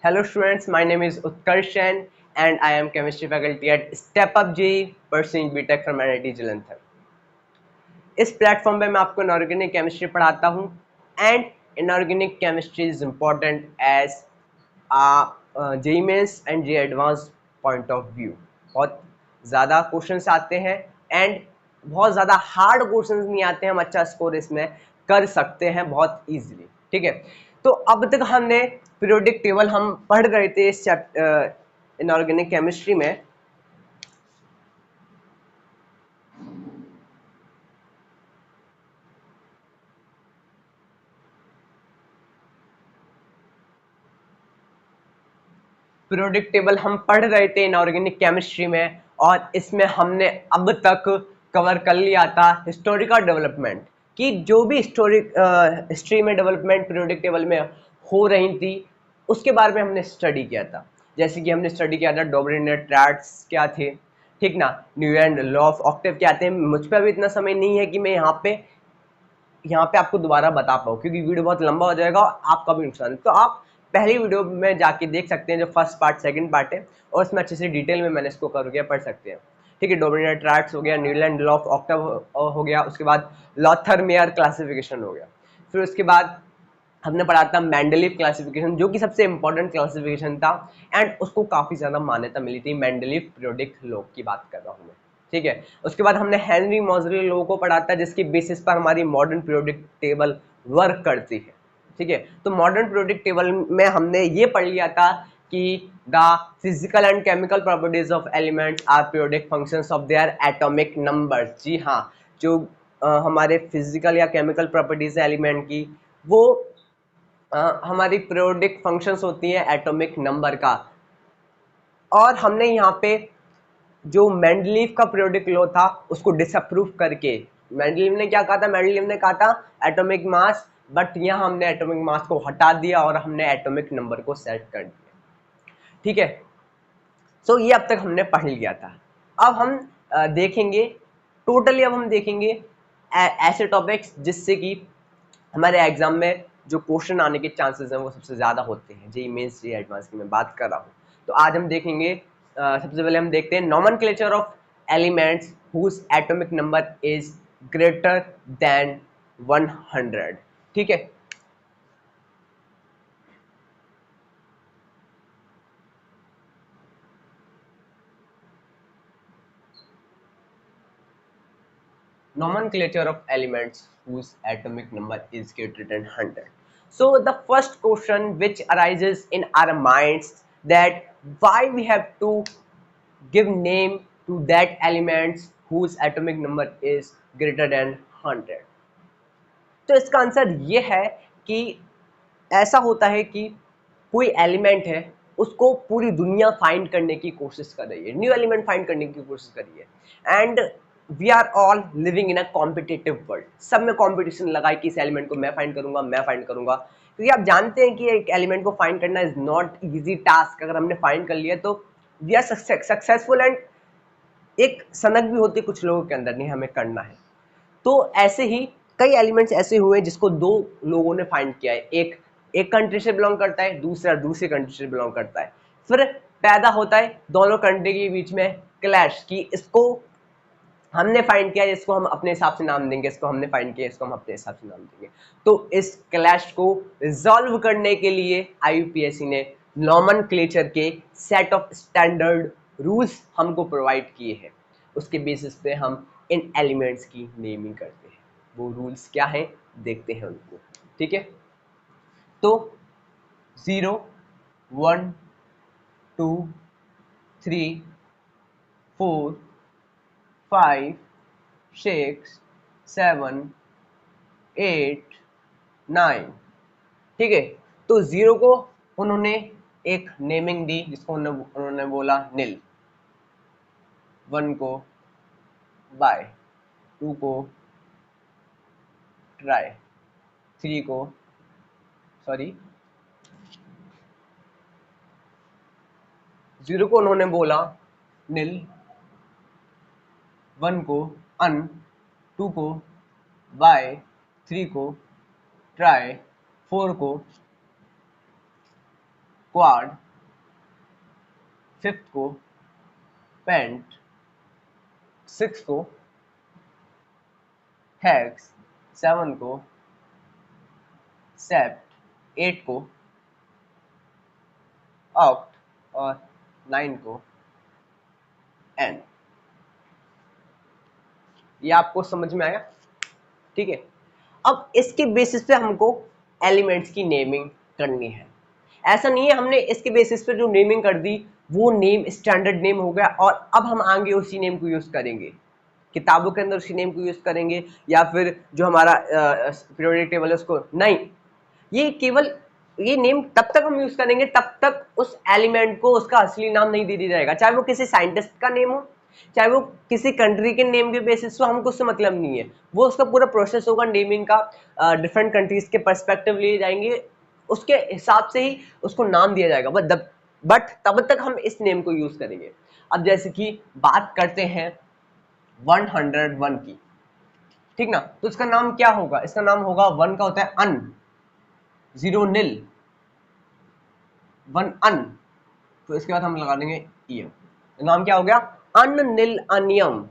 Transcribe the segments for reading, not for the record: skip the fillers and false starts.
Hello students, my name is Utkarsh Jain and I am chemistry faculty at Step Up JEE pursuing BTech from IIT Jalandhar. इस platform पे मैं आपको inorganic chemistry पढ़ाता हूँ and inorganic chemistry is important as JEE Mains and JEE advance point of view. बहुत ज़्यादा questions आते हैं एंड बहुत ज़्यादा हार्ड क्वेश्चंस नहीं आते हैं। हम अच्छा स्कोर इसमें कर सकते हैं बहुत इजीली। ठीक है, तो अब तक हमने पीरियोडिक टेबल हम पढ़ रहे थे इस इनऑर्गेनिक केमिस्ट्री में। पीरियोडिक टेबल हम पढ़ रहे थे इनऑर्गेनिक केमिस्ट्री में और इसमें हमने अब तक कवर कर लिया था हिस्टोरिकल डेवलपमेंट कि जो भी हिस्ट्री में डेवलपमेंट पीरियोडिक टेबल में हो रही थी उसके बारे में हमने स्टडी किया था। जैसे कि हमने स्टडी किया था डोब्रिनेट्रैट्स क्या थे, ठीक ना, न्यूलैंड लॉ ऑफ ऑक्टेव क्या थे। मुझ पर अभी इतना समय नहीं है कि मैं यहाँ पे आपको दोबारा बता पाऊँ क्योंकि वीडियो बहुत लंबा हो जाएगा और आपका भी नुकसान है। तो आप पहली वीडियो में जाके देख सकते हैं जो फर्स्ट पार्ट सेकंड पार्ट है और उसमें अच्छे से डिटेल में मैंने इसको कर गया पढ़ सकते हैं। ठीक है, डोमिनेट ट्रैट्स हो गया, न्यूलैंड लॉ ऑफ ऑक्टेव हो गया, उसके बाद लॉथर मेयर क्लासिफिकेशन हो गया, फिर उसके बाद हमने पढ़ा था मेंडलीव क्लासिफिकेशन जो कि सबसे इंपॉर्टेंट क्लासिफिकेशन था एंड उसको काफी ज्यादा मान्यता मिली थी। मेंडलीव पीरियोडिक लॉ की बात कर रहा हूँ मैं। ठीक है, उसके बाद हमने हेनरी मोजरे लॉ को पढ़ा था जिसकी बेसिस पर हमारी मॉडर्न पीरियोडिक टेबल वर्क करती है। ठीक है, तो मॉडर्न पीरियोडिक टेबल में हमने ये पढ़ लिया था कि the physical and chemical properties of elements are periodic functions of their atomic numbers. जी हाँ, जो हमारे फिजिकल या केमिकल प्रॉपर्टीज है एलिमेंट की वो हमारी पीरियोडिक फंक्शंस होती हैं एटॉमिक नंबर का। और हमने यहाँ पे जो मेंडलीव का पीरियोडिक लॉ था उसको डिसअप्रूव करके, मेंडलीव ने क्या कहा था, मेंडलीव ने कहा था एटॉमिक मास, बट यहाँ हमने एटॉमिक मास को हटा दिया और हमने एटॉमिक नंबर को सेट कर दिया। ठीक है, सो ये अब तक हमने पढ़ लिया था। अब हम देखेंगे टोटली, अब हम देखेंगे ऐसे टॉपिक्स जिससे कि हमारे एग्जाम में जो क्वेश्चन आने के चांसेस हैं वो सबसे ज़्यादा होते हैं। जेई मेंस जेई एडवांस की मैं बात कर रहा हूँ। तो आज हम देखेंगे सबसे पहले हम देखते हैं nomenclature of elements whose atomic number is greater than 100। ठीक है, nomenclature of elements whose atomic number is greater than 100. So the first question which arises in our minds that why we have to give name to that elements whose atomic number is greater than 100। तो इसका answer ये है कि ऐसा होता है कि कोई एलिमेंट है उसको पूरी दुनिया फाइंड करने की कोशिश कर रही है, न्यू एलिमेंट फाइंड करने की कोशिश कर रही है and we are all living in a competitive world. सब में कॉम्पिटिशन लगा है कि इस एलिमेंट को मैं फाइंड करूंगा, मैं फाइंड करूंगा, क्योंकि आप जानते हैं कि एक एलिमेंट को फाइंड करना इज नॉट इजी टास्क। अगर हमने फाइंड कर लिया तो वी आर सक्सेसफुल एंड एक सनक भी होती है कुछ लोगों के अंदर, नहीं हमें करना है। तो ऐसे ही कई एलिमेंट्स ऐसे हुए जिसको दो लोगों ने फाइंड किया है, एक एक कंट्री से बिलोंग करता है, दूसरा दूसरी कंट्री से बिलोंग करता है। फिर पैदा होता है दोनों कंट्री के बीच में क्लैश कि इसको हमने फाइंड किया, इसको हम अपने हिसाब से नाम देंगे, इसको हमने फाइंड किया, इसको हम अपने हिसाब से नाम देंगे। तो इस क्लैश को रिजॉल्व करने के लिए आईयूपीएससी ने नॉमेनक्लेचर के सेट ऑफ स्टैंडर्ड रूल्स हमको प्रोवाइड किए हैं। उसके बेसिस पे हम इन एलिमेंट्स की नेमिंग करते हैं। वो रूल्स क्या हैं देखते हैं उनको। ठीक है, तो 0 1 2 3 4 5 6 7 8 9। ठीक है, तो 0 को उन्होंने एक नेमिंग दी जिसको उन्होंने बोला नील, 1 को बाय, 2 को ट्राई, 3 को सॉरी 0 को उन्होंने बोला नील, 1 को अन, 2 को बाय, 3 को ट्राई, 4 को क्वाड, फिफ्थ को पेंट, सिक्स को हेक्स, सेवन को सेप्ट, एट को ऑक्ट और नाइन को एन। ये आपको समझ में आया? ठीक है। अब इसके बेसिस पे हमको एलिमेंट्स की नेमिंग करनी है। ऐसा नहीं है हमने इसके बेसिस पे जो नेमिंग कर दी वो नेम स्टैंडर्ड नेम हो गया और अब हम आगे उसी नेम को यूज करेंगे, किताबों के अंदर उसी नेम को यूज करेंगे या फिर जो हमारा पीरियोडिक टेबल है उसको नहीं। ये केवल ये नेम तब तक हम यूज करेंगे तब तक उस एलिमेंट को उसका असली नाम नहीं दे दिया जाएगा, चाहे वो किसी साइंटिस्ट का नेम हो, चाहे वो किसी कंट्री के नेम के बेसिस पे, हमको उससे मतलब नहीं है। वो उसका पूरा प्रोसेस होगा नेमिंग का, डिफरेंट कंट्रीज के पर्सपेक्टिव लिए जाएंगे, उसके हिसाब से ही उसको नाम दिया जाएगा। बट तब तक हम इस नेम को यूज करेंगे। अब जैसे कि बात करते हैं 101 की, ठीक ना, तो इसका नाम क्या होगा? इसका नाम होगा, वन का होता है अन, जीरो निल, वन अन, तो इसके बाद हम लगा देंगे ईयम, नाम क्या हो गया? अन निल अनियम।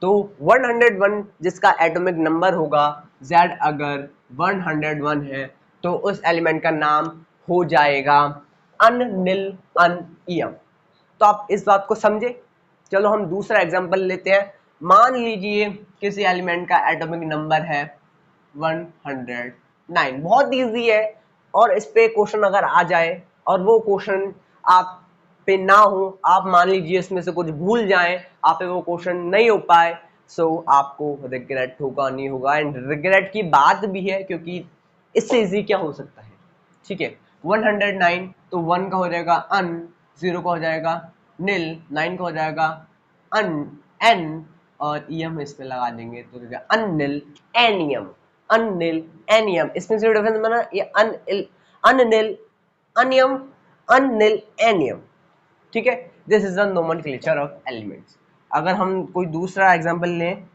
तो 101 जिसका एटॉमिक नंबर होगा Z, अगर 101 है तो उस एलिमेंट का नाम हो जाएगा अन निल अनियम। तो आप इस बात को समझे। चलो हम दूसरा एग्जांपल लेते हैं। मान लीजिए किसी एलिमेंट का एटॉमिक नंबर है 109। बहुत इजी है, और इस पे क्वेश्चन अगर आ जाए और वो क्वेश्चन आप पे ना हो, आप मान लीजिए इसमें से कुछ भूल जाएं, आप पे वो क्वेश्चन नहीं हो पाए, सो आपको रिग्रेट होगा, नहीं होगा। एंड रिग्रेट की बात भी है क्योंकि इससे इजी क्या हो सकता है? ठीक है, 109, तो 1 का हो जाएगा अन, 0 का हो जाएगा निल, 9 का हो जाएगा अन एन, और ईएम इस पे लगा देंगे तो अननिल एनियम, अननिल एनियम। इसमें से डिफरेंस बना ये अननिल अनियम, अननिल एनियम। ठीक है, this is the nomenclature of elements. अगर हम कोई दूसरा एग्जांपल लें,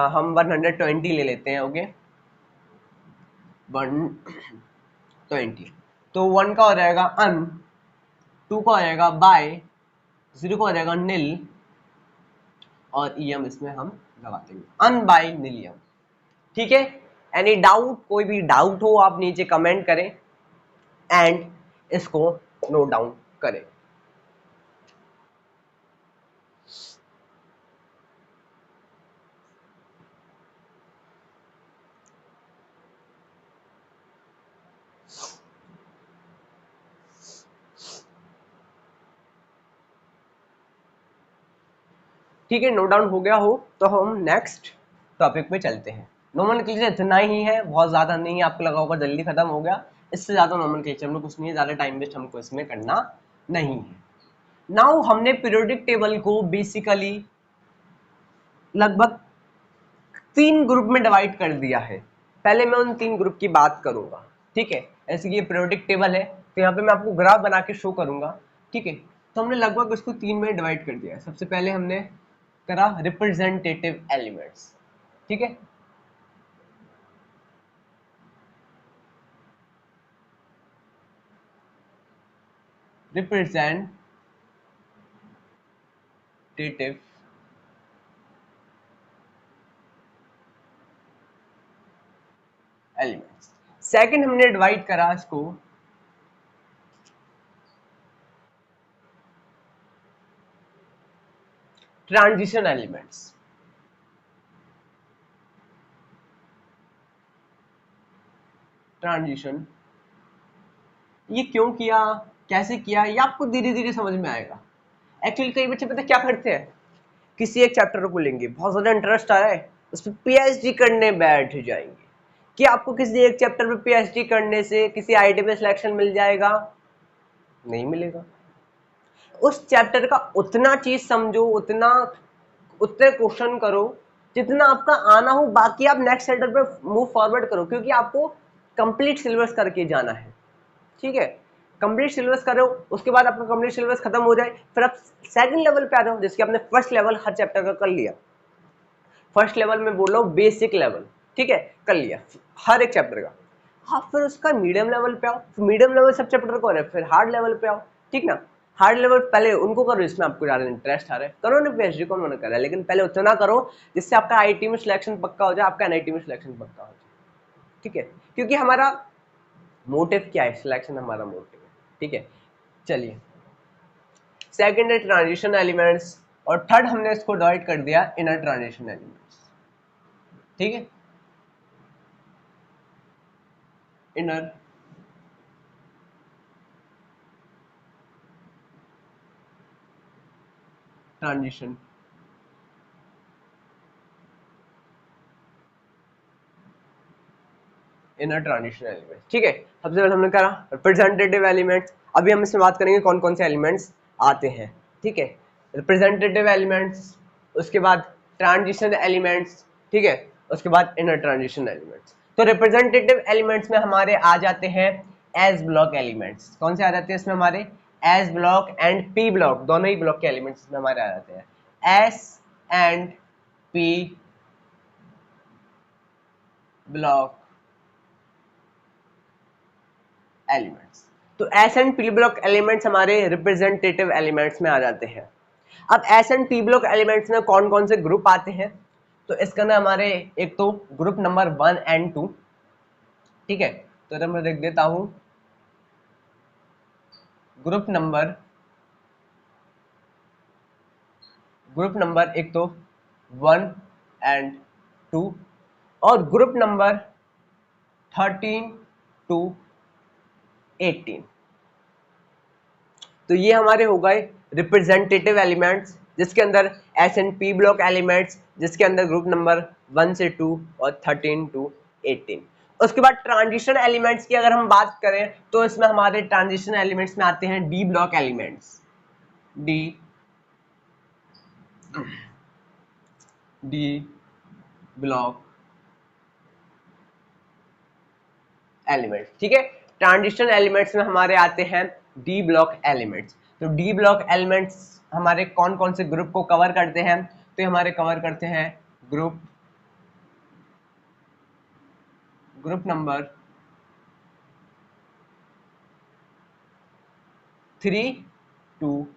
हम 120 ले लेते हैं। ओके, 120, तो 1 का हो जाएगा अन, 2 का हो जाएगा बाय, 0 का हो जाएगा निल, और ईएम इसमें हम लगा देंगे अन बाय निलियम। ठीक है, एनी डाउट? कोई भी डाउट हो आप नीचे कमेंट करें एंड इसको नोट डाउन करें। ठीक है, नोट डाउन हो गया हो तो हम नेक्स्ट टॉपिक पे चलते हैं। नोमेनक्लेचर इतना ही है, बहुत ज़्यादा नहीं है, आपको लगा होगा जल्दी खत्म हो गया। इससे ज़्यादा नोमेनक्लेचर में कुछ नहीं है, ज़्यादा टाइम वेस्ट हमको इसमें करना नहीं है। नाउ हमने पीरियोडिक टेबल को बेसिकली लगभग 3 ग्रुप में डिवाइड कर दिया है। पहले मैं उन 3 ग्रुप की बात करूंगा। ठीक है, ऐसे कि ये पीरियोडिक टेबल है तो यहाँ पे मैं आपको ग्राफ बना के शो करूंगा। ठीक है, तो हमने लगभग इसको 3 में डिवाइड कर दिया है। सबसे पहले हमने करा रिप्रेजेंटेटिव एलिमेंट्स। ठीक है, रिप्रेजेंटेटिव एलिमेंट्स। सेकंड हमने डिवाइड करा इसको ट्रांजिशन एलिमेंट्स। ट्रांजिशन, ये क्यों किया, कैसे किया, ये आपको धीरे धीरे समझ में आएगा। एक्चुअली कई बच्चे पता क्या करते हैं, किसी एक चैप्टर को लेंगे, बहुत ज्यादा इंटरेस्ट आ रहा है, उस पर पीएचडी करने बैठ जाएंगे। कि आपको किसी एक चैप्टर पे पीएचडी करने से किसी आईटी में सिलेक्शन मिल जाएगा? नहीं मिलेगा। उस चैप्टर का उतना चीज समझो, उतने क्वेश्चन करो जितना आपका आना हो, बाकी आप नेक्स्ट चैप्टर पे मूव फॉरवर्ड करो, क्योंकि आपको कंप्लीट सिलेबस करके जाना है। ठीक है, कंप्लीट सिलेबस करो, उसके बाद आपका कंप्लीट सिलेबस खत्म हो जाए, फिर आप सेकंड लेवल पे आ जाओ, जिसके आपने फर्स्ट लेवल हर चैप्टर का कर लिया। फर्स्ट लेवल में बोल रहा हूँ बेसिक लेवल, ठीक है, कर लिया हर एक चैप्टर का। हाँ फिर उसका मीडियम लेवल पे आओ, मीडियम लेवल सब चैप्टर कौन है, फिर हार्ड लेवल पे आओ, ठीक ना। हार्ड लेवल पहले उनको करो जिसमें आपको ज्यादा इंटरेस्ट आ रहा है, करो ना पीएचडी, कौन मना कर रहा है, लेकिन पहले उतना करो जिससे आपका आईटी में सिलेक्शन पक्का हो जाए, आपका एनआईटी में सिलेक्शन पक्का हो जाए, ठीक है। क्योंकि हमारा मोटिव क्या है, सिलेक्शन हमारा मोटिव है, ठीक है। चलिए, सेकंड है ट्रांजिशन एलिमेंट्स, और थर्ड हमने इसको डिवाइड कर दिया इनर ट्रांजिशन एलिमेंट्स, ठीक है। Inner transition inner transition elements, ठीक है। सबसे पहले हमने कहा रिप्रेजेंटेटिव एलिमेंट्स, अभी हम इसमें बात करेंगे कौन कौन से एलिमेंट्स आते हैं, ठीक है। रिप्रेजेंटेटिव एलिमेंट्स, उसके बाद ट्रांजिशन एलिमेंट्स, ठीक है, उसके बाद इनर ट्रांजिशन एलिमेंट्स। तो रिप्रेजेंटेटिव एलिमेंट्स में हमारे आ जाते हैं एस ब्लॉक एलिमेंट्स, कौन से आ जाते हैं इसमें हमारे, S block and P block, दोनों ही ब्लॉक के एलिमेंट्स इसमें हमारे आ जाते हैं, S and P block elements. तो S and P block elements हमारे रिप्रेजेंटेटिव एलिमेंट्स में आ जाते हैं। अब S and P block elements में कौन कौन से ग्रुप आते हैं, तो इसका ना हमारे एक तो ग्रुप नंबर 1 एंड 2, ठीक है। तो मैं लिख देता हूं ग्रुप नंबर एक तो 1 एंड 2, और ग्रुप नंबर 13 टू 18। तो ये हमारे हो गए रिप्रेजेंटेटिव एलिमेंट्स, जिसके अंदर S and P block elements, जिसके अंदर ग्रुप नंबर 1 से 2 और 13 टू 18। उसके बाद ट्रांजिशन एलिमेंट्स की अगर हम बात करें तो इसमें हमारे ट्रांजिशन एलिमेंट्स में आते हैं D block elements, D block elements, ठीक है। ट्रांजिशन एलिमेंट्स में हमारे आते हैं डी ब्लॉक एलिमेंट्स। तो डी ब्लॉक एलिमेंट्स हमारे कौन कौन से ग्रुप को कवर करते हैं, तो हमारे कवर करते हैं ग्रुप नंबर 3 टू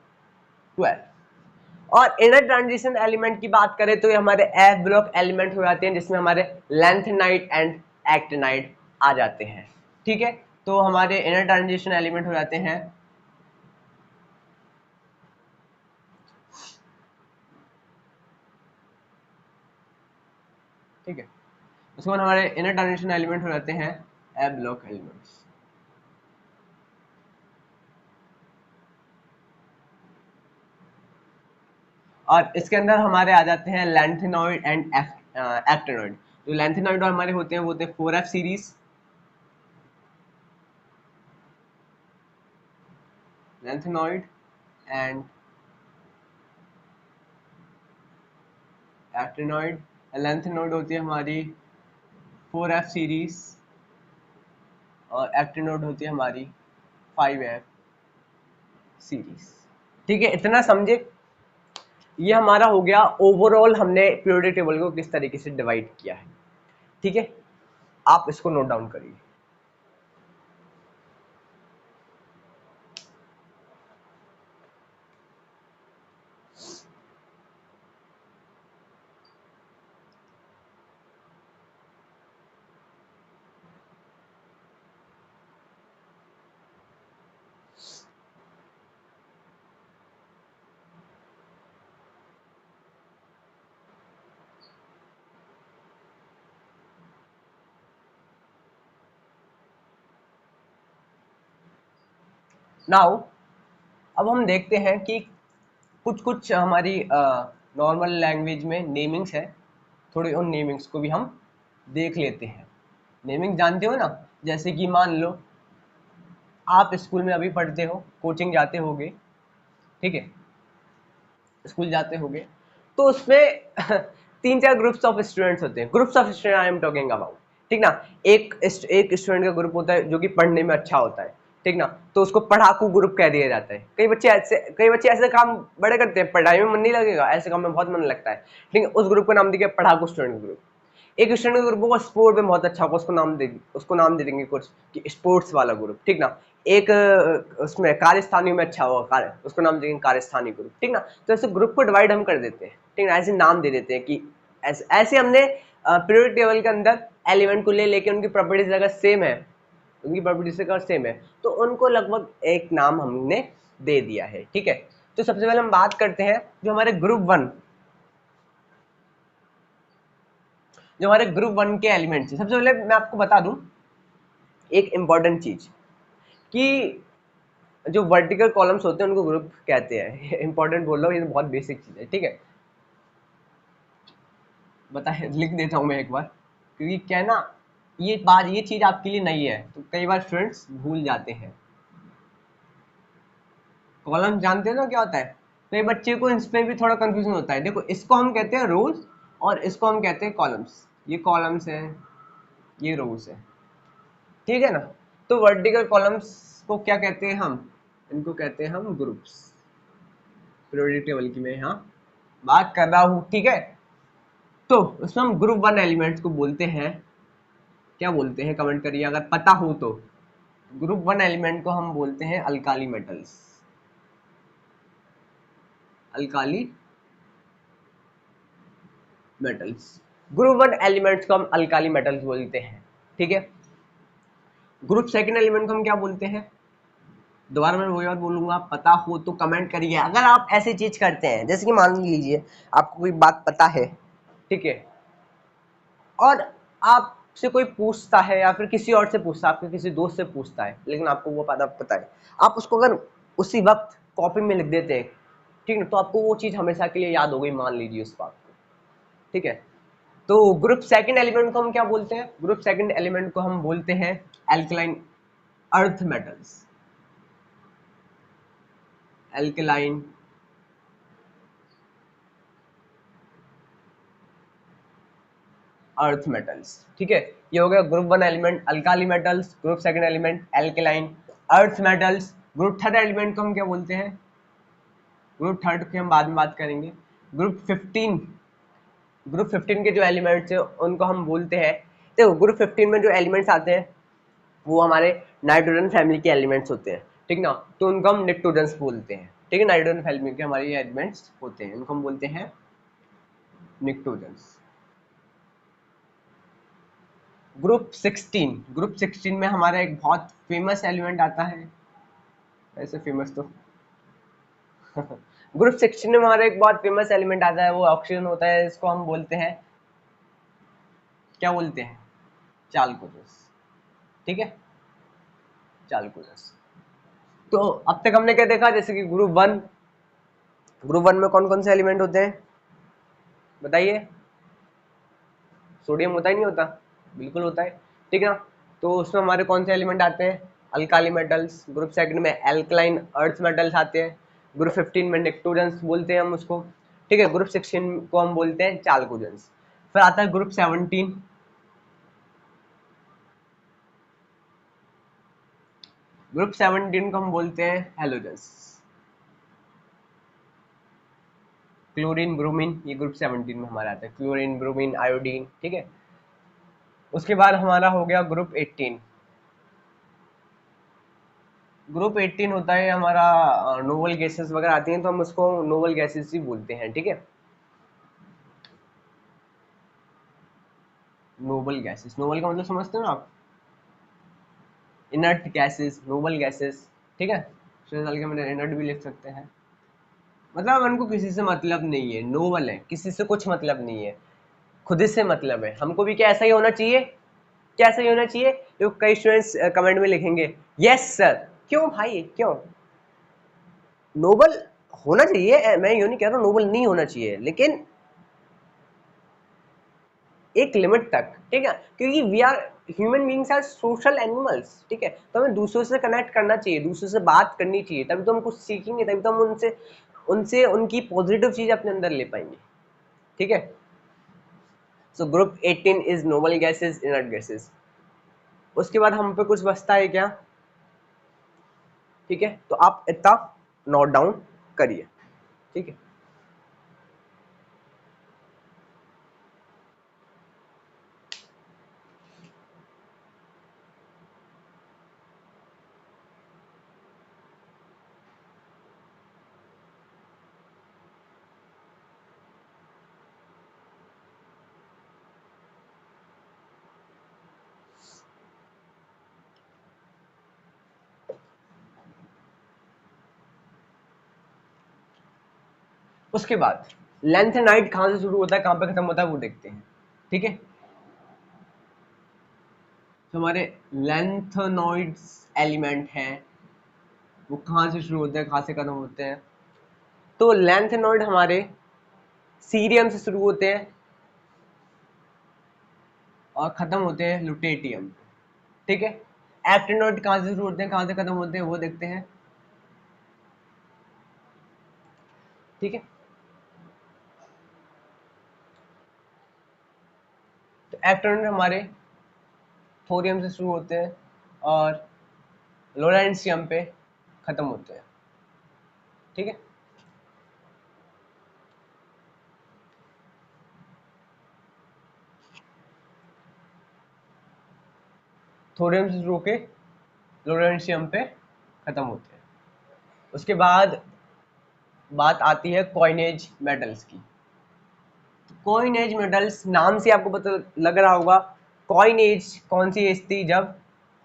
12। और इनर ट्रांजिशन एलिमेंट की बात करें तो ये हमारे एफ ब्लॉक एलिमेंट हो जाते हैं, जिसमें हमारे लैंथेनाइड एंड एक्टिनाइड आ जाते हैं, ठीक है। तो हमारे इनर ट्रांजिशन एलिमेंट हो जाते हैं ठीक है। उसके बाद हमारे इनर ट्रांजिशन एलिमेंट हो जाते हैं एफ ब्लॉक एलिमेंट्स, और इसके अंदर हमारे आ जाते हैं लैंथेनॉइड एंड एक्टिनॉइड। जो लैंथेनॉइड हमारे होते हैं वो होते हैं 4F series, lanthanoid and actinoid. Lanthanoid होती है हमारी 4F सीरीज, और एक्टिनॉइड होती है हमारी 5F सीरीज, ठीक है। इतना समझे, ये हमारा हो गया ओवरऑल, हमने पीरियोडिक टेबल को किस तरीके से डिवाइड किया है, ठीक है। आप इसको नोट डाउन करिए। नाउ अब हम देखते हैं कि कुछ कुछ हमारी नॉर्मल लैंग्वेज में नेमिंग्स है, थोड़ी उन नेमिंग्स को भी हम देख लेते हैं। नेमिंग जानते हो ना, जैसे कि मान लो आप स्कूल में अभी पढ़ते हो, कोचिंग जाते होगे, ठीक है, स्कूल जाते होगे, तो उसमें 3-4 ग्रुप्स ऑफ स्टूडेंट्स होते हैं, groups of student I am talking about, ठीक ना। एक स्टूडेंट का ग्रुप होता है जो कि पढ़ने में अच्छा होता है, ठीक ना, तो उसको पढ़ाकू ग्रुप कह दिया जाता है। कई बच्चे ऐसे काम बड़े करते हैं, पढ़ाई में मन नहीं लगेगा, ऐसे काम में बहुत मन लगता है, ठीक है, उस ग्रुप का नाम दिया पढ़ाकू स्टूडेंट ग्रुप। एक स्टूडेंट का ग्रुप होगा स्पोर्ट में बहुत अच्छा होगा, उसको नाम दे देंगे कुछ कि स्पोर्ट्स वाला ग्रुप, ठीक ना। एक उसमें कार्यस्थानी में अच्छा होगा, उसको नाम देंगे कार्यस्थानी ग्रुप, ठीक ना। तो ऐसे ग्रुप को डिवाइड हम कर देते हैं, ठीक ना, ऐसे नाम दे देते हैं कि ऐसे हमने पीरियोडिक टेबल के अंदर एलिमेंट को ले लेके उनकी प्रॉपर्टीज अगर सेम है, उनकी प्रॉपर्टीज अगर सेम है तो उनको लगभग एक नाम हमने दे दिया है, ठीक है। तो सबसे पहले हम बात करते हैं जो हमारे ग्रुप वन के एलिमेंट्स है। सबसे पहले मैं आपको बता दूं एक इंपॉर्टेंट चीज कि जो वर्टिकल कॉलम्स होते हैं उनको ग्रुप कहते हैं। इंपॉर्टेंट बोल रहा हूँ, ये तो बहुत बेसिक चीज है, ठीक है। बताए लिख देता हूँ मैं एक बार, क्योंकि क्या है ना, ये चीज आपके लिए नहीं है, तो कई बार स्टूडेंट्स भूल जाते हैं। कॉलम जानते हैं ना क्या होता है, तो ये बच्चे को इसमें भी थोड़ा कंफ्यूजन होता है। देखो, इसको हम कहते हैं रोज और इसको हम कहते हैं कॉलम्स। ये कॉलम्स है, ये रोज है, ठीक है ना। तो वर्टिकल कॉलम्स को क्या कहते हैं हम, इनको कहते हैं हम ग्रुप्स। पीरियोडिक टेबल की मैं यहाँ बात कर रहा हूँ, ठीक है। तो उसमें हम ग्रुप वन एलिमेंट्स को बोलते हैं, क्या बोलते हैं कमेंट करिए अगर पता हो तो। ग्रुप वन एलिमेंट को हम बोलते हैं alkali metals. Alkali metals, group one elements को हम अल्काली मेटल्स बोलते हैं, ठीक है। ग्रुप सेकंड एलिमेंट को हम क्या बोलते हैं, दोबारा मैं वही बात बोलूंगा, पता हो तो कमेंट करिए। अगर आप ऐसी चीज करते हैं जैसे कि मान लीजिए आपको कोई बात पता है, ठीक है, और आपसे कोई पूछता है या फिर किसी और से पूछता है, आपके किसी दोस्त से पूछता है, लेकिन आपको वो पता है, आप उसको अगर उसी वक्त कॉपी में लिख देते हैं, ठीक है, तो आपको वो चीज हमेशा के लिए याद हो गई, मान लीजिए उस बात को, ठीक है। तो ग्रुप सेकंड एलिमेंट को हम क्या बोलते हैं, ग्रुप सेकंड एलिमेंट को हम बोलते हैं alkaline earth metals. Alkaline earth metals, ठीक है। ये हो गया group one element alkali metals, group second element alkaline earth metals. Group third element को हम क्या बोलते हैं, ग्रुप थर्ड की हम बाद में बात करेंगे। ग्रुप 15, ग्रुप 15 के जो एलिमेंट्स है उनको हम बोलते हैं, देखो ग्रुप 15 में जो एलिमेंट्स आते हैं वो हमारे नाइट्रोजन फैमिली के एलिमेंट्स होते हैं, ठीक ना। तो उनको हम निक्टोजेंस बोलते हैं, ठीक है। नाइट्रोजन फैमिली के हमारे ये एलिमेंट्स होते हैं, उनको हम बोलते हैं निक्टोजेंस। ग्रुप 16, ग्रुप 16 में हमारा एक बहुत फेमस एलिमेंट आता है, ऐसे फेमस तो ग्रुप 16 में हमारा एक बहुत फेमस एलिमेंट आता है, वो ऑक्सीजन होता है। इसको हम बोलते हैं, क्या बोलते हैं, चालकोजेंस, ठीक है, चालकोजेंस। तो अब तक हमने क्या देखा, जैसे कि ग्रुप वन में कौन कौन से एलिमेंट होते हैं बताइए। सोडियम होता ही नहीं होता, बिल्कुल होता है, ठीक है ना। तो उसमें हमारे कौन से एलिमेंट आते हैं, अल्काली मेटल्स। ग्रुप सेकंड में एल्कलाइन अर्थ मेटल्स आते हैं। ग्रुप 15 में निक्टोजेंस बोलते हैं हम उसको, ठीक है। ग्रुप 16 को हम बोलते हैं चालकोजेंस। फिर आता है ग्रुप 17, ग्रुप 17 को हम बोलते हैं हेलोजेंस। क्लोरीन ब्रोमीन, ये ग्रुप 17 में हमारा आता है, क्लोरीन ब्रोमीन आयोडीन, ठीक है। उसके बाद हमारा हो गया ग्रुप 18। ग्रुप 18 होता है हमारा नोबल गैसेस वगैरह आती हैं, तो हम उसको नोबल गैसेस ही बोलते हैं, ठीक है। नोबल गैसेस, नोबल का मतलब समझते हो ना आप, इनर्ट गैसेस, नोबल गैसेस, ठीक है। हल्के में इनर्ट भी लिख सकते हैं, मतलब उनको किसी से मतलब नहीं है, नोबल है, किसी से कुछ मतलब नहीं है, खुद से मतलब है। हमको भी क्या ऐसा ही होना चाहिए, क्या ऐसा ही होना चाहिए। तो कई स्टूडेंट्स कमेंट में लिखेंगे यस सर, क्यों भाई क्यों, नोबल होना चाहिए, मैं यूं नहीं कह रहा हूं नोबल नहीं होना चाहिए, लेकिन एक लिमिट तक, ठीक है। क्योंकि we are human beings are social animals, ठीक है। तो हमें दूसरों से कनेक्ट करना चाहिए, दूसरों से बात करनी चाहिए, तभी तो हम कुछ सीखेंगे, तभी तो हम उनसे उनसे उनकी पॉजिटिव चीज अपने अंदर ले पाएंगे, ठीक है। So group 18 is noble gases, inert gases. उसके बाद हम पे कुछ बचता है क्या, ठीक है, तो आप इतना नोट डाउन करिए, ठीक है। उसके बाद लेंथेनाइड कहाँ से शुरू होता है, कहाँ पे खत्म होता है, वो देखते हैं। ठीक है, तो हमारे लेंथेनॉइड्स एलिमेंट हैं, वो कहाँ से शुरू होते हैं, कहाँ से खत्म होते हैं। तो लेंथेनॉइड हमारे सीरियम से शुरू होते हैं और खत्म होते हैं लुटेटियम। ठीक है, एक्टिनॉइड कहाँ से शुरू होते हैं, कहाँ से खत्म होते हैं, वो देखते हैं। ठीक है, तो एक्टिनॉइड हमारे थोरियम से शुरू होते हैं और लोरेंशियम पे खत्म होते हैं। ठीक है, थोरियम से शुरू होके लोरेंशियम पे खत्म होते हैं। उसके बाद बात आती है कॉइनेज मेटल्स की। कॉइन एज मेटल्स नाम से आपको पता लग रहा होगा, कॉइन एज कौन सी एज थी, जब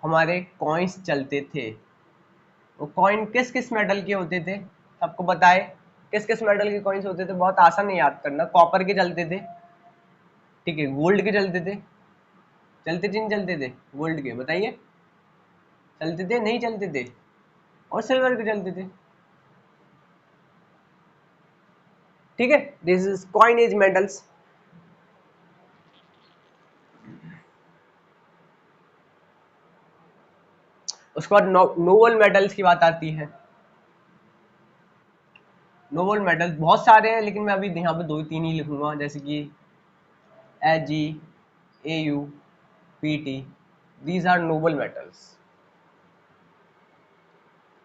हमारे कॉइन्स चलते थे। वो कॉइन किस किस मेटल के होते थे, सबको पता है किस किस मेटल के कॉइन्स होते थे, बहुत आसान है याद करना। कॉपर के चलते थे, ठीक है, गोल्ड के चलते थे, चलते थे नहीं चलते थे, गोल्ड के बताइए, चलते थे नहीं चलते थे, और सिल्वर के चलते थे। ठीक है, this is coinage metals. उसके बाद नोबल मेटल्स की बात आती है। नोबल मेटल्स बहुत सारे हैं, लेकिन मैं अभी यहाँ पे दो तीन ही लिखूंगा, जैसे कि Ag, Au, Pt, these are noble metals।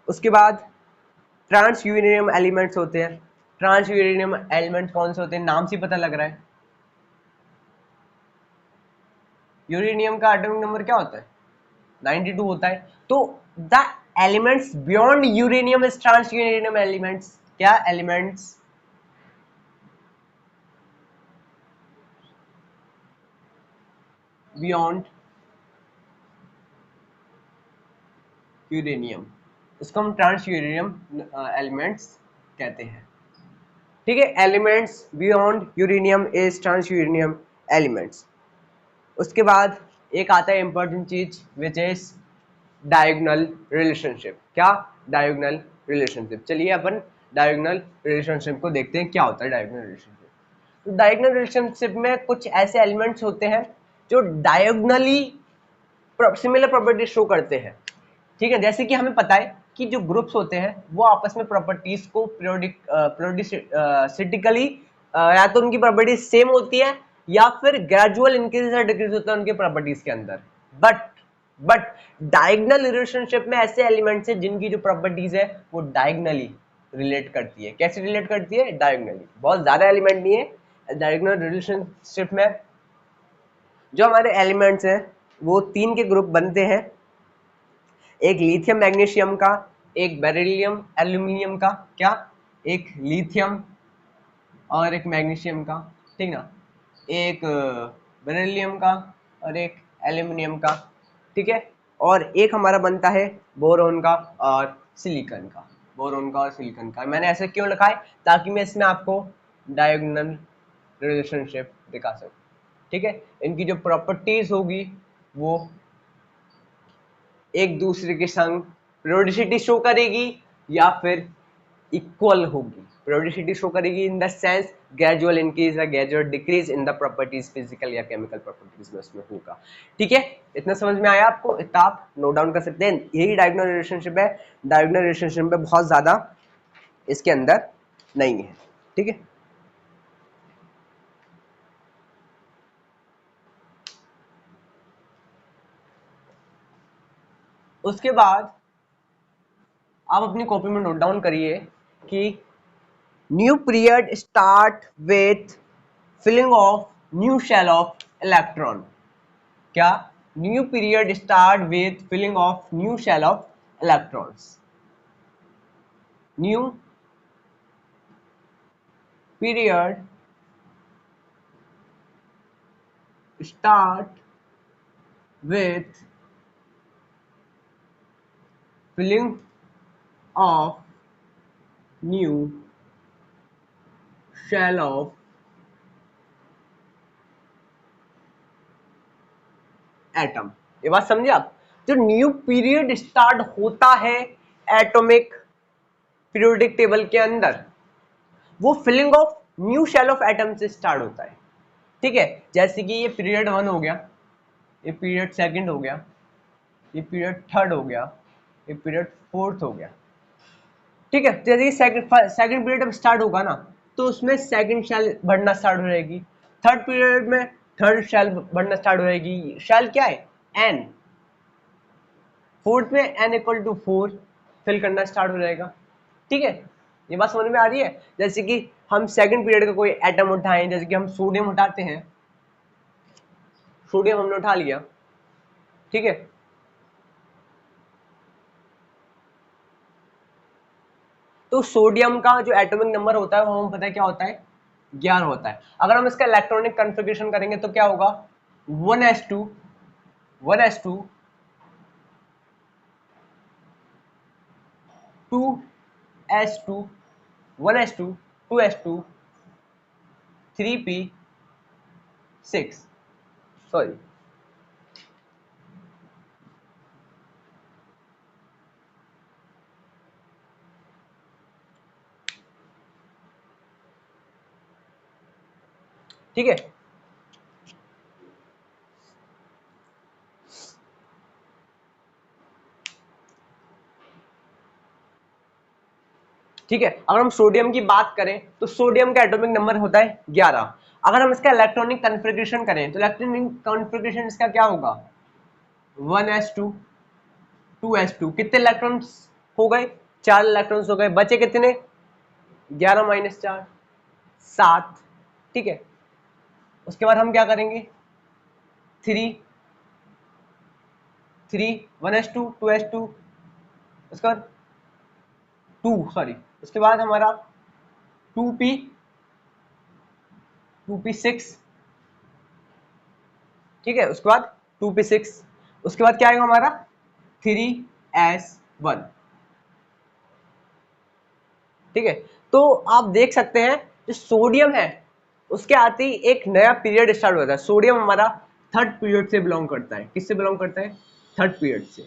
उसके बाद ट्रांस यूरेनियम एलिमेंट्स होते हैं। ट्रांस यूरेनियम एलिमेंट कौन से होते हैं, नाम से पता लग रहा है। यूरेनियम का एटॉमिक नंबर क्या होता है, 92 होता है। तो the elements beyond uranium is transuranium elements. क्या एलिमेंट्स बियॉन्ड यूरेनियम, इसको हम ट्रांस यूरेनियम एलिमेंट्स कहते हैं। ठीक है, elements beyond uranium is transuranium elements. उसके बाद एक आता है इंपॉर्टेंट चीज, विच इज डायगोनल रिलेशनशिप। क्या, डायगोनल रिलेशनशिप। चलिए अपन डायगोनल रिलेशनशिप को देखते हैं, क्या होता है डायगोनल रिलेशनशिप। तो डायगोनल रिलेशनशिप में कुछ ऐसे एलिमेंट्स होते हैं जो डायगोनली सिमिलर प्रॉपर्टी शो करते हैं। ठीक है, जैसे कि हमें पता है कि जो ग्रुप्स होते हैं वो आपस में प्रॉपर्टीज को पीरियोडिसिटिकली या तो उनकी प्रॉपर्टीज सेम होती है या फिर ग्रेजुअल इंक्रीज या डिक्रीज होता है उनके प्रॉपर्टीज के अंदर। बट बट डायगोनल रिलेशनशिप में ऐसे एलिमेंट्स हैं जिनकी जो प्रॉपर्टीज है वो डायगोनली रिलेट करती है। कैसे रिलेट करती है, डायगोनली। बहुत ज्यादा एलिमेंट नहीं है डायगोनल रिलेशनशिप में। जो हमारे एलिमेंट्स हैं वो तीन के ग्रुप बनते हैं, एक लिथियम मैग्नीशियम का, एक बेरिलियम एल्यूमिनियम का। क्या, एक लिथियम और एक मैग्नीशियम का, ठीक ना, एक बेरिलियम का और एक एल्यूमिनियम का। ठीक है, और एक हमारा बनता है बोरोन का और सिलिकॉन का। बोरोन का और सिलिकॉन का मैंने ऐसे क्यों लिखा है, ताकि मैं इसमें आपको डायगोनल रिलेशनशिप दिखा सकूं। ठीक है, इनकी जो प्रॉपर्टीज होगी वो एक दूसरे के संग periodicity शो करेगी या फिर इक्वल होगी। periodicity शो करेगी in the sense gradual increase या gradual decrease in the properties, physical या केमिकल प्रॉपर्टीज में उसमें होगा। ठीक है, इतना समझ में आया आपको, इतना आप नोट डाउन कर सकते हैं। यही डायगोनल रिलेशनशिप है। डायगोनल रिलेशनशिप में बहुत ज्यादा इसके अंदर नहीं है। ठीक है, उसके बाद आप अपनी कॉपी में नोट डाउन करिए कि new period start with filling of new shell of electron. क्या, new period start with filling of new shell of electrons. New period start with filling of new shell of atom. ये बात समझे आप? जो new period start होता है atomic periodic table के अंदर, वो filling of new shell of atom से स्टार्ट होता है। ठीक है, जैसे कि ये पीरियड 1 हो गया, ये पीरियड सेकंड हो गया, ये पीरियड थर्ड हो गया, ये पीरियड फोर्थ हो गया। ठीक है, जैसे कि सेकंड पीरियड अब स्टार्ट होगा ना, तो उसमें सेकंड शेल बढ़ना स्टार्ट हो जाएगी। थर्ड पीरियड में थर्ड शेल बढ़ना स्टार्ट हो जाएगी। शेल क्या है? एन। फोर्थ में एन इक्वल टू 4 फिल करना स्टार्ट हो जाएगा। ठीक है, ये बात समझ में आ रही है? जैसे कि हम सेकंड पीरियड का कोई एटम उठाएं, जैसे कि हम सोडियम उठाते हैं, सोडियम हमने उठा लिया। ठीक है, तो सोडियम का जो एटॉमिक नंबर होता है वो हमें पता है क्या होता है? 11 होता है। अगर हम इसका इलेक्ट्रॉनिक कन्फिग्रेशन करेंगे तो क्या होगा? 1s2 1s2 2s2 1s2 2s2 3p6, sorry, ठीक है। ठीक है, अगर हम सोडियम की बात करें तो सोडियम का एटॉमिक नंबर होता है 11। अगर हम इसका इलेक्ट्रॉनिक कन्फिग्रेशन करें तो इलेक्ट्रॉनिक कन्फिग्रेशन इसका क्या होगा? 1s2 2s2, कितने इलेक्ट्रॉन्स हो गए? 4 इलेक्ट्रॉन्स हो गए, बचे कितने? 11 माइनस 4, 7। ठीक है, उसके बाद हम क्या करेंगे? 3 3 1s2 2s2, उसके बाद 2, सॉरी, उसके बाद हमारा 2p 6। ठीक है, उसके बाद 2p6, उसके बाद क्या आएगा हमारा? 3s1। ठीक है, तो आप देख सकते हैं जो सोडियम है उसके आते ही एक नया पीरियड स्टार्ट होता है। सोडियम हमारा थर्ड पीरियड से बिलोंग करता है। किससे बिलोंग करता है? थर्ड पीरियड से।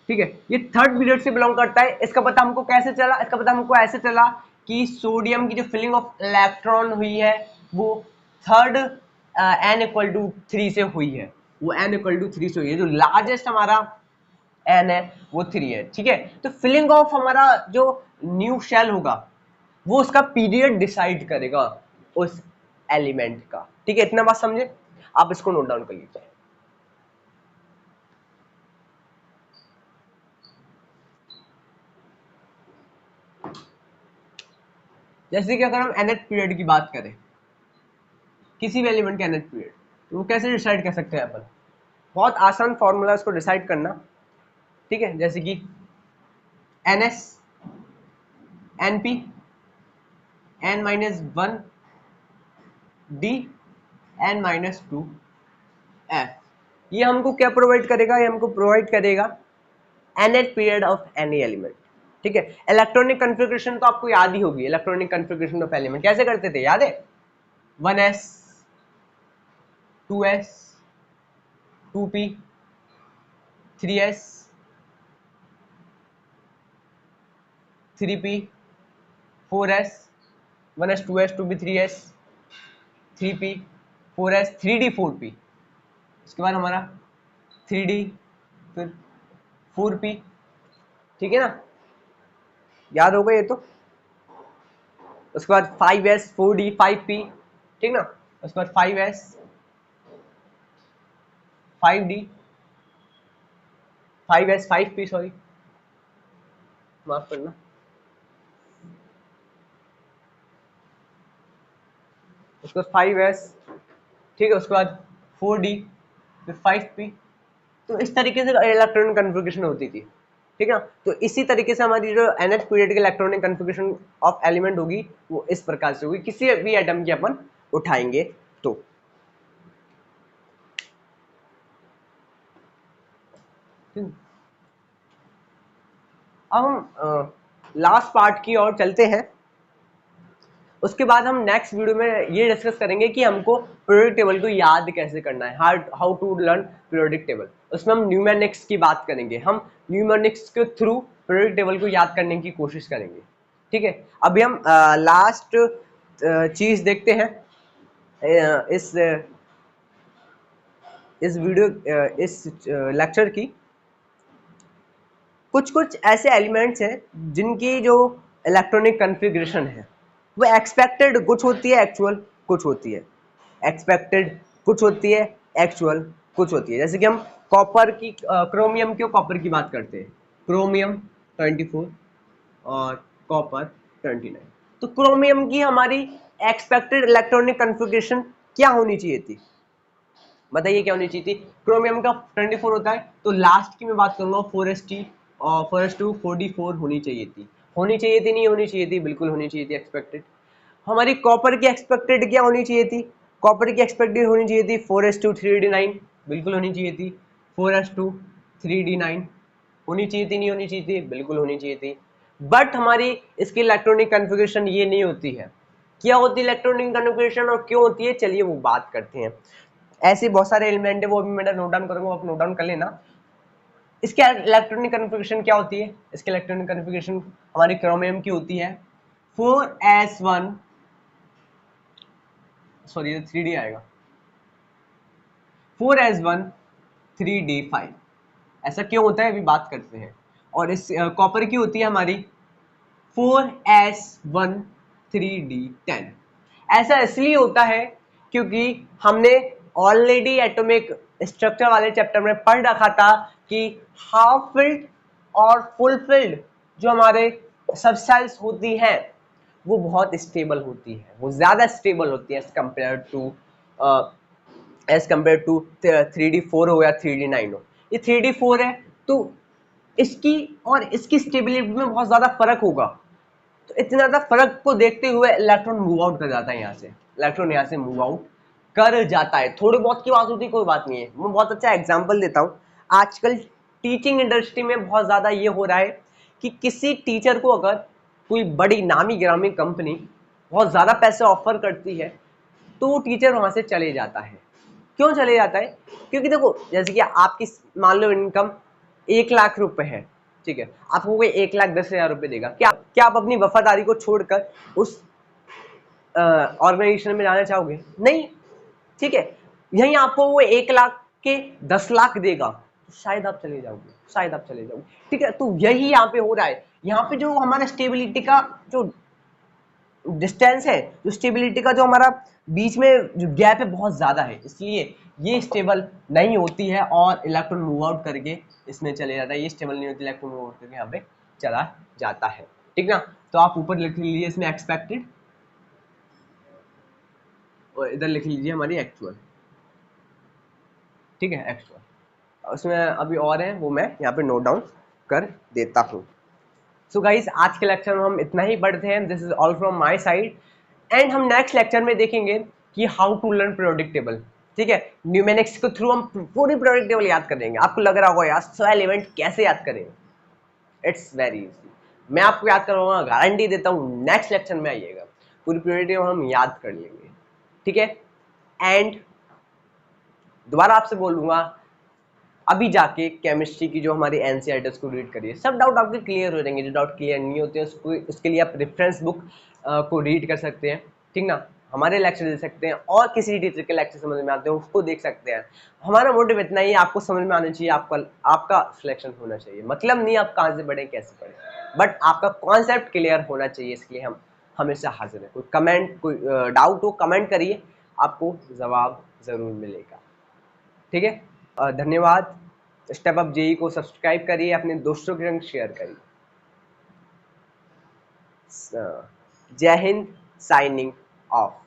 ठीक है, ये थर्ड पीरियड से बिलोंग करता है। इसका पता हमको कैसे चला? इसका पता हमको ऐसे चला कि सोडियम की जो फिलिंग ऑफ इलेक्ट्रॉन हुई है वो थर्ड n इक्वल टू 3 से हुई है। वो n इक्वल टू 3 से हुई है। जो लार्जेस्ट हमारा n है वो 3 है। ठीक है, तो फिलिंग ऑफ हमारा जो न्यू शेल होगा वो उसका पीरियड डिसाइड करेगा उस एलिमेंट का। ठीक है, इतना बात समझे? आप इसको नोट डाउन कर लीजिए। जैसे कि अगर हम nth पीरियड की बात करें, किसी भी एलिमेंट का nth पीरियड, तो वो कैसे डिसाइड कर सकते हैं अपन? बहुत आसान फॉर्मूला उसको डिसाइड करना। ठीक है, जैसे कि ns np n minus 1 d n minus 2 f। ये हमको क्या प्रोवाइड करेगा? ये हमको प्रोवाइड करेगा nth period of any element. ठीक है, इलेक्ट्रॉनिक कन्फिग्रेशन तो आपको याद ही होगी। इलेक्ट्रॉनिक कन्फिग्रेशन ऑफ एलिमेंट कैसे करते थे, याद है? 1s 2s 2p 3s 3p 4s 1s 2s 2p 3s 3p 4s 3d 4p, उसके बाद हमारा 3d, फिर 4p। ठीक है ना, याद होगा ये तो। उसके बाद 5s 4d 5p, ठीक ना। उसके बाद 5s 5d 5s 5p, sorry, माफ करना। उसके बाद 5s, ठीक है, उसके बाद 4d, फिर 5p। तो इस तरीके से इलेक्ट्रॉनिक कन्फिग्रेशन होती थी। ठीक है ना, तो इसी तरीके से हमारी जो nth पीरियड की इलेक्ट्रॉनिक कन्फिग्रेशन ऑफ एलिमेंट होगी वो इस प्रकार से होगी, किसी भी एटम की अपन उठाएंगे तो। अब हम लास्ट पार्ट की ओर चलते हैं। उसके बाद हम नेक्स्ट वीडियो में ये डिस्कस करेंगे कि हमको पीरियोडिक टेबल को याद कैसे करना है, how to learn periodic table. उसमें हम न्यूमेरिक्स की बात करेंगे, हम न्यूमेरिक्स के थ्रू पीरियोडिक टेबल को याद करने की कोशिश करेंगे। ठीक है, अभी हम लास्ट चीज देखते हैं इस वीडियो इस लेक्चर की। कुछ कुछ ऐसे एलिमेंट्स हैं जिनकी जो इलेक्ट्रॉनिक कन्फिग्रेशन है वो एक्सपेक्टेड कुछ होती है, एक्चुअल कुछ होती है। एक्सपेक्टेड कुछ होती है, एक्चुअल कुछ होती है। जैसे कि हम कॉपर की क्रोमियम के कॉपर की बात करते हैं, क्रोमियम 24 और कॉपर 29। तो क्रोमियम की हमारी एक्सपेक्टेड इलेक्ट्रॉनिक कन्फिग्रेशन क्या होनी चाहिए थी, बताइए क्या होनी चाहिए थी। क्रोमियम का 24 होता है, तो लास्ट की मैं बात करूंगा 4s2 और 4s2 44 होनी चाहिए थी। होनी चाहिए थी, नहीं होनी चाहिए थी, बिल्कुल होनी चाहिए थी एक्सपेक्टेड। हमारी कॉपर की एक्सपेक्टेड क्या होनी चाहिए थी, कॉपर की एक्सपेक्टेड होनी चाहिए थी 4s2 3d9, बिल्कुल होनी चाहिए थी। 4s2 3d9 होनी चाहिए थी, नहीं होनी चाहिए थी, बिल्कुल होनी चाहिए थी। बट हमारी इसकी इलेक्ट्रॉनिक कन्फिग्रेशन ये नहीं होती है। क्या होती है इलेक्ट्रॉनिक कन्फिग्रेशन और क्यों होती है, चलिए वो बात करते हैं। ऐसे बहुत सारे एलिमेंट है, वो भी मैं नोट डाउन करूंगा, आप नोट डाउन कर लेना। इसके इलेक्ट्रॉनिक कन्फिग्रेशन क्या होती है, इसके इलेक्ट्रॉनिक कन्फिग्रेशन हमारी क्रोमियम की होती है 4s1, सॉरी 3d आएगा, 4s1 3d5। ऐसा क्यों होता है अभी बात करते हैं। और इस कॉपर की होती है हमारी 4s1 3d10। ऐसा इसलिए होता है क्योंकि हमने ऑलरेडी एटॉमिक स्ट्रक्चर वाले चैप्टर में पढ़ रखा था कि हाफ फिल्ड और फुल फिल्ड जो हमारे सबसेल्स होती हैं वो बहुत स्टेबल होती है, वो ज्यादा स्टेबल होती है एज कंपेयर टू 3d4 हो या 3d9 हो। ये 3d4 है तो इसकी और इसकी स्टेबिलिटी में बहुत ज्यादा फर्क होगा। तो इतना ज्यादा फर्क को देखते हुए इलेक्ट्रॉन मूव आउट कर जाता है, यहाँ से इलेक्ट्रॉन यहाँ से मूव आउट कर जाता है। थोड़ी बहुत की बात होती है, कोई बात नहीं है। मैं बहुत अच्छा एग्जांपल देता हूँ। आजकल टीचिंग इंडस्ट्री में बहुत ज्यादा ये हो रहा है कि किसी टीचर को अगर कोई बड़ी नामी गिरामी कंपनी बहुत ज्यादा पैसे ऑफर करती है तो वो टीचर वहां से चले जाता है। क्यों चले जाता है, क्योंकि देखो जैसे कि आपकी मान लो इनकम 1 लाख रुपए है, ठीक है, आपको कोई 1,10,000 रुपए देगा, क्या आप अपनी वफादारी को छोड़कर उस ऑर्गेनाइजेशन में जाना चाहोगे, नहीं, ठीक है। यही आपको वो 1 लाख के 10 लाख देगा तो शायद आप चले जाओगे, शायद आप चले जाओगे, ठीक है। तो यही यहाँ पे हो रहा है। यहाँ पे जो हमारा स्टेबिलिटी का जो डिस्टेंस है, जो स्टेबिलिटी का जो हमारा बीच में जो गैप है बहुत ज्यादा है, इसलिए ये स्टेबल नहीं होती है और इलेक्ट्रॉन मूव आउट करके इसमें चले जाता है। ये स्टेबल नहीं होती, इलेक्ट्रॉन मूव आउट करके यहाँ पे चला जाता है, ठीक ना। तो आप ऊपर लिख लीजिए इसमें एक्सपेक्टेड और इधर लिख लीजिए हमारी एक्चुअल, ठीक है, एक्चुअल। उसमें अभी और है वो मैं यहाँ पे नोट डाउन कर देता हूँ। सो गाइस आज के लेक्चर में हम इतना ही पढ़ते हैं। This is all from my side and हम नेक्स्ट लेक्चर में देखेंगे कि how to learn periodic table, ठीक है। न्यूमेरिक्स के थ्रू हम पूरी पीरियोडिक टेबल याद कर देंगे। आपको लग रहा होगा यार 100 एलिमेंट कैसे याद करेंगे, इट्स वेरी इजी। मैं आपको याद करवाऊंगा, गारंटी देता हूँ। नेक्स्ट लेक्चर में आइएगा, पूरी पीरियोडिक टेबल हम याद कर लेंगे, ठीक है। एंड दोबारा आपसे बोलूंगा अभी जाके केमिस्ट्री की जो हमारी एनसीईआरटी को रीड करिए, सब डाउट आपके क्लियर हो जाएंगे। जो डाउट क्लियर नहीं होते हैं उसको, उसके लिए आप रेफरेंस बुक को रीड कर सकते हैं, ठीक ना। हमारे लेक्चर दे सकते हैं और किसी टीचर के लेक्चर समझ में आते हैं उसको देख सकते हैं। हमारा मोटिव इतना ही, आपको समझ में आना चाहिए, आपका सिलेक्शन होना चाहिए। मतलब नहीं आप कहाँ से पढ़े कैसे पढ़े, बट आपका कॉन्सेप्ट क्लियर होना चाहिए। इसलिए हम हमेशा हाजिर है। कोई कमेंट, कोई डाउट हो कमेंट करिए, आपको जवाब जरूर मिलेगा, ठीक है। धन्यवाद। स्टेप अप जेई को सब्सक्राइब करिए, अपने दोस्तों के संग शेयर करिए। जय हिंद, साइनिंग ऑफ।